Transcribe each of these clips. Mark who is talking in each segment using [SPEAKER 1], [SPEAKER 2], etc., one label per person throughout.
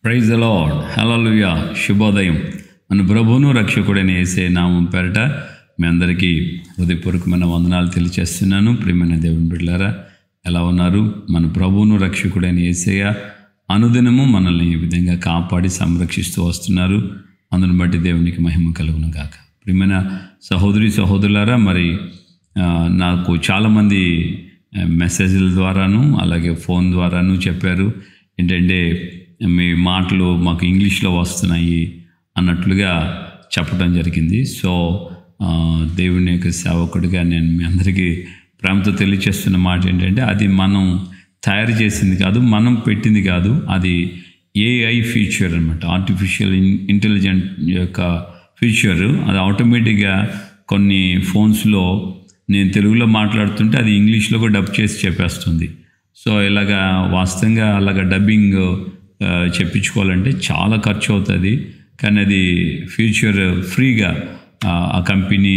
[SPEAKER 1] Praise the lord, హల్లెలూయా. శుభోదయం. మన ప్రభువును రక్షకుడైన యేసే నామం పేరట మీ అందరికీ హృదయపూర్వకమైన వందనాలు తెలియజేస్తున్నాను. ప్రియమైన దేవుని బిడ్డలారా, ఎలా ఉన్నారు? మన ప్రభువును రక్షకుడైన యేసయ్య అనుదినము మనల్ని ఈ విధంగా కాపాడి సంరక్షిస్తూ వస్తున్నారు. అందుని బట్టి దేవునికి మహిమ కలుగును గాక. ప్రియమైన సహోదరి సహోదరులారా, మరి నాకు చాలామంది మెసేజ్ల ద్వారాను అలాగే ఫోన్ ద్వారాను చెప్పారు, ఏంటంటే మీ మాటలు మాకు ఇంగ్లీష్లో వస్తున్నాయి అన్నట్లుగా చెప్పడం జరిగింది. సో దేవుని యొక్క సేవకుడిగా నేను మీ అందరికీ ప్రేమతో తెలియచేస్తున్న మాట ఏంటంటే, అది మనం తయారు చేసింది కాదు, మనం పెట్టింది కాదు, అది ఏఐ ఫీచర్ అనమాట. ఆర్టిఫిషియల్ ఇంటెలిజెంట్ యొక్క ఫీచర్. అది ఆటోమేటిక్గా కొన్ని ఫోన్స్లో నేను తెలుగులో మాట్లాడుతుంటే అది ఇంగ్లీష్లో కూడా డబ్ చేసి చెప్పేస్తుంది. సో ఇలాగా వాస్తవంగా అలాగ డబ్బింగ్ చెప్పించుకోవాలంటే చాలా ఖర్చు అవుతుంది. కానీ అది ఫ్యూచర్ ఫ్రీగా ఆ కంపెనీ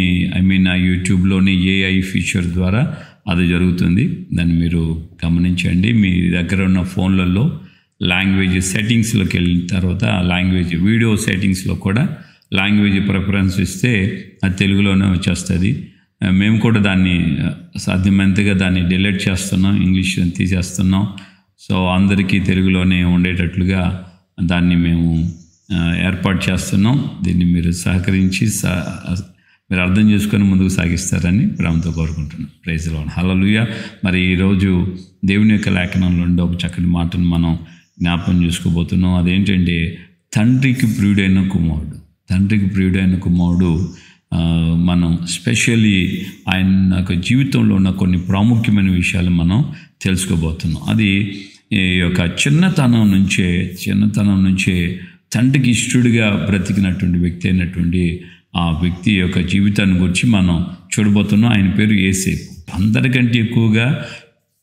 [SPEAKER 1] ఆ యూట్యూబ్లోని ఏఐ ఫీచర్ ద్వారా అది జరుగుతుంది. దాన్ని మీరు గమనించండి. మీ దగ్గర ఉన్న ఫోన్లలో లాంగ్వేజ్ సెట్టింగ్స్లోకి వెళ్ళిన తర్వాత లాంగ్వేజ్ వీడియో సెట్టింగ్స్లో కూడా లాంగ్వేజ్ ప్రిఫరెన్స్ ఇస్తే అది తెలుగులోనే వచ్చేస్తుంది. మేము కూడా దాన్ని సాధ్యమైనంతగా దాన్ని డిలీట్ చేస్తున్నాం, ఇంగ్లీష్ తీసేస్తున్నాం. సో అందరికీ తెలుగులోనే ఉండేటట్లుగా దాన్ని మేము ఏర్పాటు చేస్తున్నాం. దీన్ని మీరు సహకరించి మీరు అర్థం చేసుకొని ముందుకు సాగిస్తారని ప్రేమతో కోరుకుంటున్నాం. ప్రైజ్ ది లార్డ్, హల్లెలూయా. మరి ఈరోజు దేవుని యొక్క లేఖనంలో ఉండే ఒక చక్కటి మాటను మనం జ్ఞాపకం చేసుకోబోతున్నాం. అదేంటంటే, తండ్రికి ప్రియుడైన కుమారుడు. తండ్రికి ప్రియుడైన కుమారుడు మనం స్పెషల్లీ ఆయన యొక్క జీవితంలో ఉన్న కొన్ని ప్రాముఖ్యమైన విషయాలు మనం తెలుసుకోబోతున్నాం. అది ఈ యొక్క చిన్నతనం నుంచే తండ్రికి ఇష్టడుగా బ్రతికినటువంటి వ్యక్తి అయినటువంటి ఆ వ్యక్తి యొక్క జీవితాన్ని గురించి మనం చూడబోతున్నాం. ఆయన పేరు యేసేపు. అందరికంటే ఎక్కువగా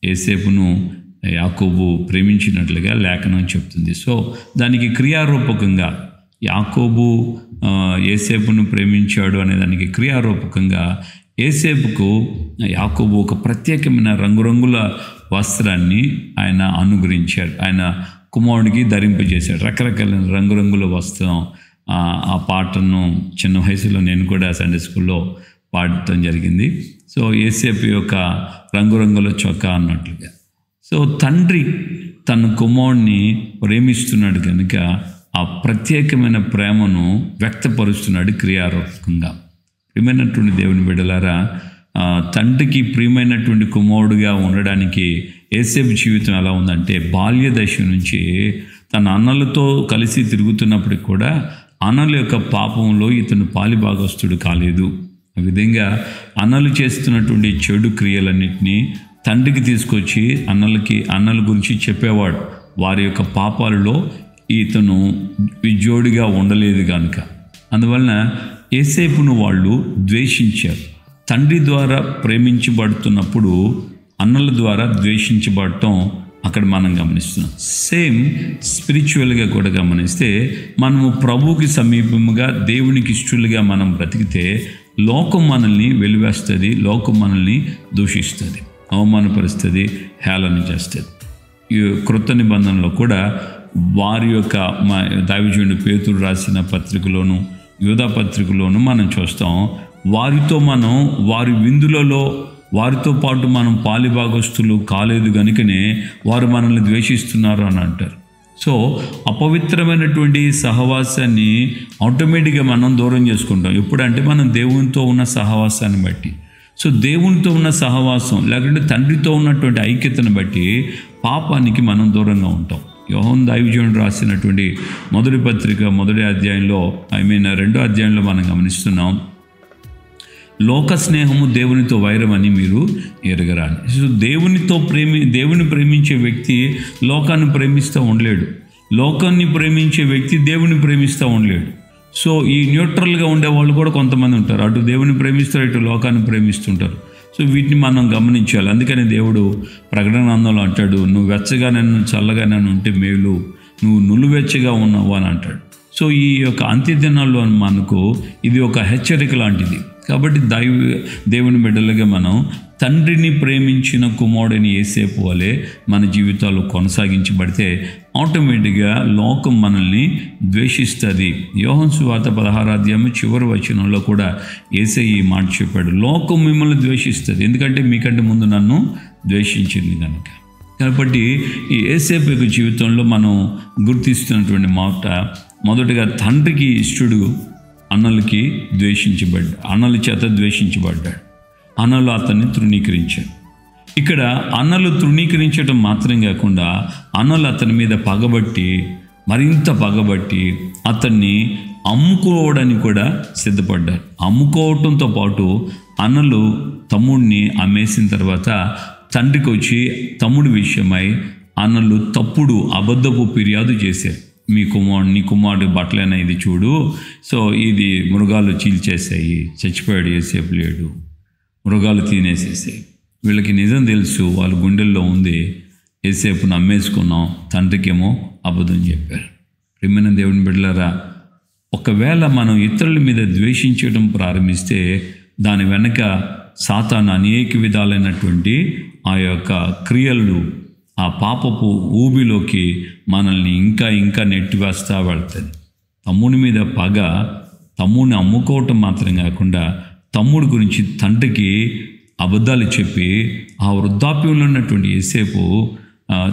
[SPEAKER 1] యేసేపును యాకోబు ప్రేమించినట్లుగా లేఖనం చెప్తుంది. సో దానికి క్రియారూపకంగా యాకోబు యేసేపును ప్రేమించాడు అనే దానికి క్రియారూపకంగా యేసేపుకు యాకోబు ఒక ప్రత్యేకమైన రంగురంగుల వస్త్రాన్ని ఆయన అనుగ్రహించాడు. ఆయన కుమారుడికి ధరింపజేశాడు. రకరకాల రంగురంగుల వస్త్రం. ఆ పాటను చిన్న వయసులో నేను కూడా సండే స్కూల్లో పాడటం జరిగింది. సో యేసేపు యొక్క రంగురంగుల చొక్కా అన్నట్లుగా. సో తండ్రి తన కుమారుడిని ప్రేమిస్తున్నాడు కనుక ఆ ప్రత్యేకమైన ప్రేమను వ్యక్తపరుస్తున్నాడు క్రియారూపకంగా. ప్రియమైనటువంటి దేవుని బిడ్డలారా, తండ్రికి ప్రియమైనటువంటి కుమారుడుగా ఉండడానికి యేసేపు జీవితం ఎలా ఉందంటే, బాల్య దశ నుంచి తన అన్నలతో కలిసి తిరుగుతున్నప్పటికి కూడా అన్నల యొక్క పాపంలో ఇతను పాలిభాగస్తుడు కాలేదు. ఆ విధంగా అన్నలు చేస్తున్నటువంటి చెడు క్రియలన్నింటినీ తండ్రికి తీసుకొచ్చి అన్నల గురించి చెప్పేవాడు. వారి యొక్క పాపాలలో ఇతను విజోడిగా ఉండలేదు కనుక, అందువలన యేసేపును వాళ్ళు ద్వేషించారు. తండ్రి ద్వారా ప్రేమించబడుతున్నప్పుడు అన్నల ద్వారా ద్వేషించబడటం అక్కడ మనం గమనిస్తున్నాం. సేమ్ స్పిరిచువల్గా కూడా గమనిస్తే, మనము ప్రభువుకి సమీపముగా దేవునికి ఇష్టలుగా మనం బ్రతికితే లోకం మనల్ని వెలివేస్తుంది, లోకం మనల్ని దూషిస్తుంది, అవమానపరుస్తుంది, హేళన చేస్తుంది. ఈ క్రొత్త నిబంధనలో కూడా వారి యొక్క దైవజనుడు పేతురు రాసిన పత్రికలోను యూదా పత్రికలోను మనం చూస్తాం. వారి విందులలో వారితో పాటు మనం పాలిభాగస్తులు కాలేదు కనుకనే వారు మనల్ని ద్వేషిస్తున్నారు అని అంటారు. సో అపవిత్రమైనటువంటి సహవాసాన్ని ఆటోమేటిక్గా మనం దూరం చేసుకుంటాం. ఎప్పుడంటే మనం దేవునితో ఉన్న సహవాసాన్ని బట్టి. సో దేవునితో ఉన్న సహవాసం లేకుంటే తండ్రితో ఉన్నటువంటి ఐక్యతను బట్టి పాపానికి మనం దూరంగా ఉంటాం. యోహాను దైవజనుడు రాసినటువంటి మొదటి పత్రిక 1వ అధ్యాయంలో 2వ అధ్యాయంలో మనం గమనిస్తున్నాం, లోక స్నేహము దేవునితో వైరం అని మీరు ఎరగరాని. సో దేవుని ప్రేమించే వ్యక్తి లోకాన్ని ప్రేమిస్తూ ఉండలేడు, లోకాన్ని ప్రేమించే వ్యక్తి దేవుని ప్రేమిస్తూ ఉండలేడు. సో ఈ న్యూట్రల్గా ఉండే వాళ్ళు కూడా కొంతమంది ఉంటారు. అటు దేవుని ప్రేమిస్తారు, ఇటు లోకాన్ని ప్రేమిస్తుంటారు. సో వీటిని మనం గమనించాలి. అందుకని దేవుడు ప్రకటన గ్రంథంలో అంటాడు, నువ్వు వెచ్చగా నన్ను చల్లగా నన్ను ఉంటే మేలు, నువ్వు నులువెచ్చగా ఉన్నావు అని అంటాడు. సో ఈ యొక్క అంత్యదినాల్లో మనకు ఇది ఒక హెచ్చరిక లాంటిది. కాబట్టి దేవుని బిడ్డలుగా మనం తండ్రిని ప్రేమించిన కుమారుడిని యేసేపు వలె మన జీవితాలు కొనసాగించబడితే ఆటోమేటిక్గా లోకం మనల్ని ద్వేషిస్తుంది. యోహాను సువార్త 16వ అధ్యాయం చివరి వచనంలో కూడా యేసయ్య ఈ మాట చెప్పాడు, లోకం మిమ్మల్ని ద్వేషిస్తుంది, ఎందుకంటే మీకంటే ముందు నన్ను ద్వేషించింది కనుక. కాబట్టి ఈ యేసేపు యొక్క జీవితంలో మనం గుర్తిస్తున్నటువంటి మాట, మొదటగా తండ్రికి ఇష్టడు అన్నలకి అన్నల చేత ద్వేషించబడ్డాడు. అన్నలు అతన్ని తృణీకరించారు. ఇక్కడ అన్నలు తృణీకరించడం మాత్రం కాకుండా అన్నలు అతని మీద మరింత పగబట్టి అతన్ని అమ్ముకోవడానికి కూడా సిద్ధపడ్డారు. అమ్ముకోవటంతో పాటు అన్నలు తమ్ముడిని అమ్మేసిన తర్వాత తండ్రికి వచ్చి తమ్ముడి విషయమై అన్నలు అబద్ధపు ఫిర్యాదు చేశారు. నీ కుమారుడి బట్టలైనా ఇది చూడు, సో ఇది మృగాలు చీల్చేసాయి, చచ్చిపోయాడు, యేసేపు లేడు, మృగాలు తినేసేసాయి. వీళ్ళకి నిజం తెలుసు, వాళ్ళ గుండెల్లో ఉంది, యేసేపును అమ్మేసుకున్నాం, తండ్రికేమో అబద్ధం చెప్పారు. ప్రియమైన దేవుని బిడ్డలారా, ఒకవేళ మనం ఇతరుల మీద ద్వేషించడం ప్రారంభిస్తే దాని వెనక సాతాను అనేక విధాలైనటువంటి ఆ యొక్క క్రియలు, ఆ పాపపు ఊబిలోకి మనల్ని ఇంకా నెట్టివేస్తా వెళ్తుంది. తమ్ముడి మీద పగ, తమ్ముడిని అమ్ముకోవటం మాత్రం కాకుండా తమ్ముడి గురించి తండ్రికి అబద్ధాలు చెప్పి ఆ వృద్ధాప్యంలో ఉన్నటువంటి యేసేపు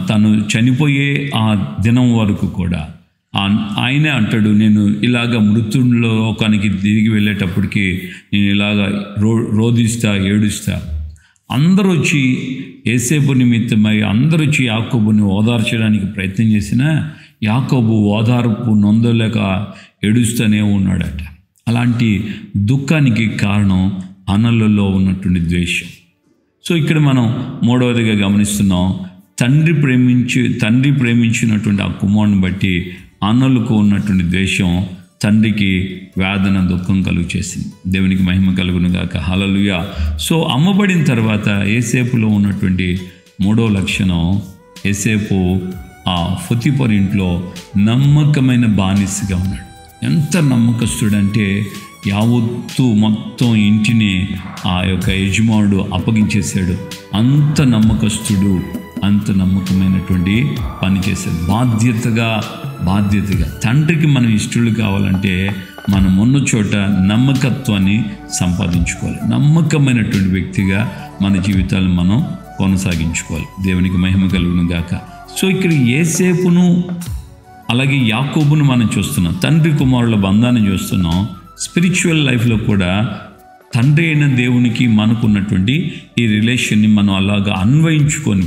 [SPEAKER 1] తను చనిపోయే ఆ దినం వరకు కూడా ఆయనే అంటాడు, నేను ఇలాగ మృత్యులోకానికి తిరిగి వెళ్ళేటప్పటికి నేను ఇలాగ రోధిస్తా, ఏడుస్తా. అందరూ వచ్చి యేసేపు నిమిత్తమై అందరూ వచ్చి యాకోబుని ఓదార్చడానికి ప్రయత్నం చేసినా యాకోబు ఓదార్పు నొందలేక ఏడుస్తూనే ఉన్నాడట. అలాంటి దుఃఖానికి కారణం అన్నలలో ఉన్నటువంటి ద్వేషం. సో ఇక్కడ మనం మూడవదిగా గమనిస్తున్నాం, తండ్రి ప్రేమించినటువంటి ఆ కుమారుని బట్టి అన్నలకు ఉన్నటువంటి ద్వేషం తండ్రికి వేదన, దుఃఖం కలుగు చేసింది. దేవునికి మహిమ కలుగును గాక. హల్లెలూయా. సో అమ్మబడిన తర్వాత యేసేపులో ఉన్నటువంటి మూడో లక్షణం, యేసేపు ఆ పొతిఫర్ ఇంట్లో నమ్మకమైన బానిసగా ఉన్నాడు. ఎంత నమ్మకస్తుడంటే యావత్తు మొత్తం ఇంటిని ఆ యొక్క యజమానుడు అప్పగించేశాడు. అంత నమ్మకస్తుడు, అంత నమ్మకమైనటువంటి పని చేశాడు. బాధ్యతగా తండ్రికి మనం ఇష్టలు కావాలంటే మనం ఉన్న చోట నమ్మకత్వాన్ని సంపాదించుకోవాలి. నమ్మకమైనటువంటి వ్యక్తిగా మన జీవితాలను మనం కొనసాగించుకోవాలి. దేవునికి మహిమ కలుగును గాక. సో ఇక్కడ యేసేపును అలాగే యాకోబును మనం చూస్తున్నాం, తండ్రి కుమారుల బంధాన్ని చూస్తున్నాం. స్పిరిచువల్ లైఫ్లో కూడా తండ్రి అయిన దేవునికి మనకున్నటువంటి ఈ రిలేషన్ని మనం అలాగా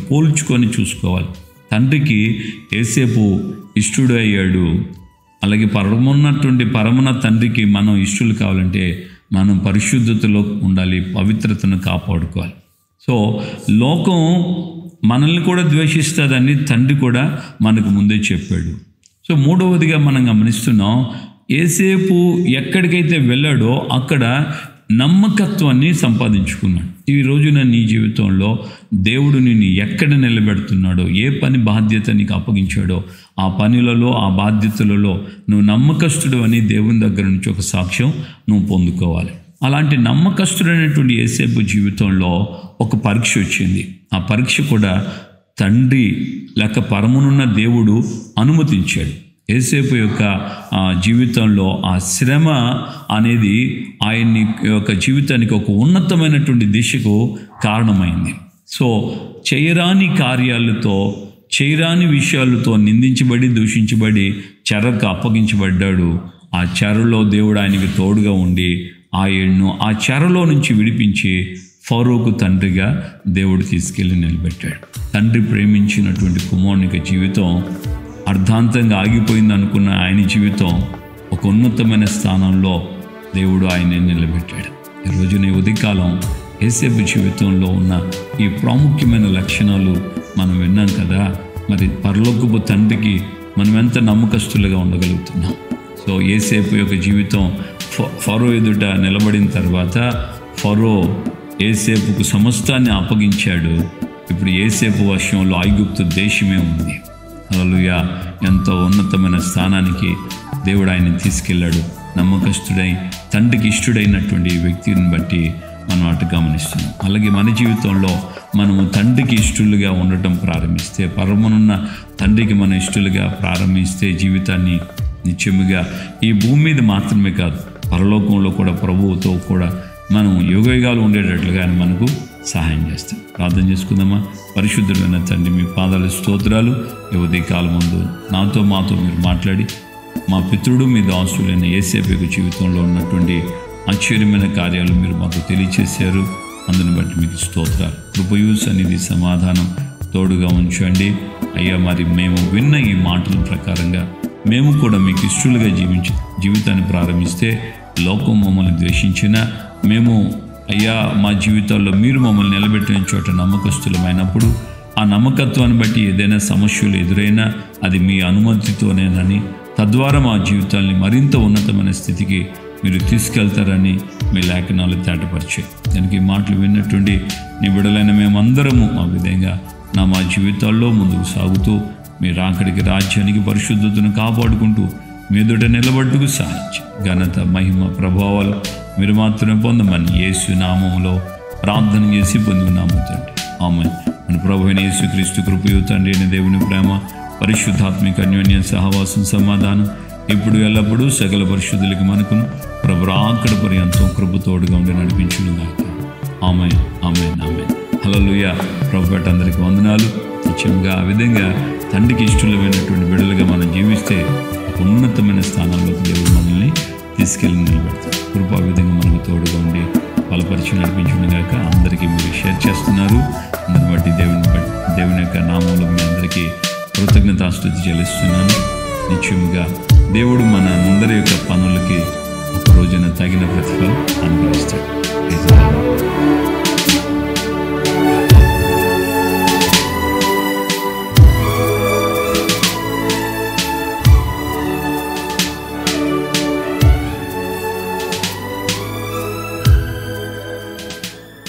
[SPEAKER 1] పోల్చుకొని చూసుకోవాలి. తండ్రికి యేసేపు ఇష్టుడు అయ్యాడు, అలాగే పరమున్న తండ్రికి మనం ఇష్టులు కావాలంటే మనం పరిశుద్ధతలో ఉండాలి, పవిత్రతను కాపాడుకోవాలి. సో లోకం మనల్ని కూడా ద్వేషిస్తుందని తండ్రి కూడా మనకు ముందే చెప్పాడు. సో మూడవదిగా మనం గమనిస్తున్నాం, యేసేపు ఎక్కడికైతే వెళ్ళాడో అక్కడ నమ్మకత్వాన్ని సంపాదించుకున్నాడు. ఈ రోజున నీ జీవితంలో దేవుడు నిన్ను ఎక్కడ నిలబెడుతున్నాడో, ఏ పని బాధ్యత నీకు అప్పగించాడో ఆ పనులలో, ఆ బాధ్యతలలో నువ్వు నమ్మకస్తుడు అని దేవుని దగ్గర నుంచి ఒక సాక్ష్యం నువ్వు పొందుకోవాలి. అలాంటి నమ్మకస్తుడైనటువంటి యేసేపు జీవితంలో ఒక పరీక్ష వచ్చింది. ఆ పరీక్ష కూడా తండ్రి లేక పరమునున్న దేవుడు అనుమతించాడు. యేసేపు యొక్క జీవితంలో ఆ శ్రమ అనేది ఆయన్ని యొక్క జీవితానికి ఒక ఉన్నతమైనటువంటి దిశకు కారణమైంది. సో చేయరాని కార్యాలతో, చేయరాని విషయాలతో నిందించబడి, దూషించబడి చెరకు అప్పగించబడ్డాడు. ఆ చెరలో దేవుడు ఆయనకి తోడుగా ఉండి ఆయన్ను ఆ చెరలో నుంచి విడిపించి ఫరోకు తండ్రిగా దేవుడు తీసుకెళ్ళి నిలబెట్టాడు. తండ్రి ప్రేమించినటువంటి కుమారుని జీవితం అర్ధాంతంగా ఆగిపోయింది అనుకున్న ఆయన జీవితం ఒక ఉన్నతమైన స్థానంలో దేవుడు ఆయన్ని నిలబెట్టాడు. ఈరోజు నీ ఉదయకాలం యేసేపు జీవితంలో ఉన్న ఈ ప్రాముఖ్యమైన లక్షణాలు మనం విన్నాం కదా. మరి పరలోకపు తండ్రికి మనం ఎంత నమ్మకస్తులుగా ఉండగలుగుతున్నాం. సో యేసేపు యొక్క జీవితం ఫరో ఎదుట నిలబడిన తర్వాత ఫరో యేసేపుకు సమస్తాన్ని అప్పగించాడు. ఇప్పుడు యేసేపు వశంలో ఐగుప్తు దేశమే ఉంది. హల్లెలూయా. ఎంతో ఉన్నతమైన స్థానానికి దేవుడు ఆయన్ని తీసుకెళ్ళాడు. నమ్మకస్తుడై తండ్రికి ఇష్టడైనటువంటి వ్యక్తిని బట్టి మనం అటు గమనిస్తున్నాం. అలాగే మన జీవితంలో మనము తండ్రికి ఇష్టలుగా ఉండటం ప్రారంభిస్తే, పరమనున్న తండ్రికి మన ఇష్టలుగా ప్రారంభిస్తే జీవితాన్ని నిత్యముగా ఈ భూమి మీద మాత్రమే కాదు పరలోకంలో కూడా ప్రభువుతో కూడా మనం యుగయుగాలు ఉండేటట్లుగా ఆయన మనకు సహాయం చేస్తాం. ప్రార్థన చేసుకుందామా? పరిశుద్ధుడైన తండ్రి, మీ పాదాల స్తోత్రాలు. ఈ ఉదయకాలం ముందు మాతో మీరు మాట్లాడి మా పితృడు మీ దాసులైన యేసేపు జీవితంలో ఉన్నటువంటి ఆశ్చర్యమైన కార్యాలు మీరు మాకు తెలియచేశారు. అందుని బట్టి మీకు స్తోత్రాలు. కృపయు సన్నిధి సమాధానం తోడుగా ఉంచండి అయ్యా. మరి మేము విన్న ఈ మాటల ప్రకారంగా మేము కూడా మీకు ఇష్టలుగా జీవితాన్ని ప్రారంభిస్తే లోకం మమ్మల్ని ద్వేషించినా మేము అయ్యా మా జీవితాల్లో మీరు మమ్మల్ని నిలబెట్టిన చోట నమ్మకస్తులమైనప్పుడు ఆ నమ్మకత్వాన్ని బట్టి ఏదైనా సమస్యలు ఎదురైనా అది మీ అనుమతితోనేనని, తద్వారా మా జీవితాల్ని మరింత ఉన్నతమైన స్థితికి మీరు తీసుకెళ్తారని మీ లేఖనాలు తేటపరిచాయి. దానికి మాటలు విన్నట్టుండి నీ బిడ్డలైన మేమందరము ఆ విధంగా మా జీవితాల్లో ముందుకు సాగుతూ మీరు అక్కడికి రాజ్యానికి పరిశుద్ధతను కాపాడుకుంటూ మీదట నిలబట్టుకు సాధించి ఘనత మహిమ ప్రభావాలు మీరు మాత్రమే పొందమని యేసు నామములో ప్రార్థన చేసి పొందుకున్నాము తండ్రి. ఆమేన్. మన ప్రభువైన యేసుక్రీస్తు కృపయు తండ్రి అయిన దేవుని ప్రేమ, పరిశుద్ధాత్మిక అన్యోన్య సహవాసం, సమాధానం ఇప్పుడు ఎల్లప్పుడూ సకల పరిశుద్ధులకి మనకును ప్రభు రాకడ పర్యంతం కృపతోడుగా ఉండి నడిపించును గాక. ఆమేన్, ఆమేన్, ఆమేన్. హల్లెలూయా. ప్రభుపేట అందరికీ వందనాలు. నిత్యంగా ఆ విధంగా తండ్రికి ఇష్టమైనటువంటి బిడ్డలుగా మనం జీవిస్తే ఉన్నతమైన స్థానాల్లోకి దేవుడు మనల్ని తీసుకెళ్ళి నిలబెడతారు. కృపా విధంగా మనకు తోడుగా ఉండి బలపరిచి నడిపించును గాక. అందరికీ మీరు షేర్ చేస్తున్నారు. అందుని బట్టి దేవుని యొక్క నామంలో మీ అందరికీ కృతజ్ఞతాస్తుతి చెల్లిస్తున్నాను. నిత్యముగా దేవుడు మన అందరి యొక్క పనులకి ఒక రోజున తగిన ప్రతిఫలం అనుగ్రహిస్తాడు.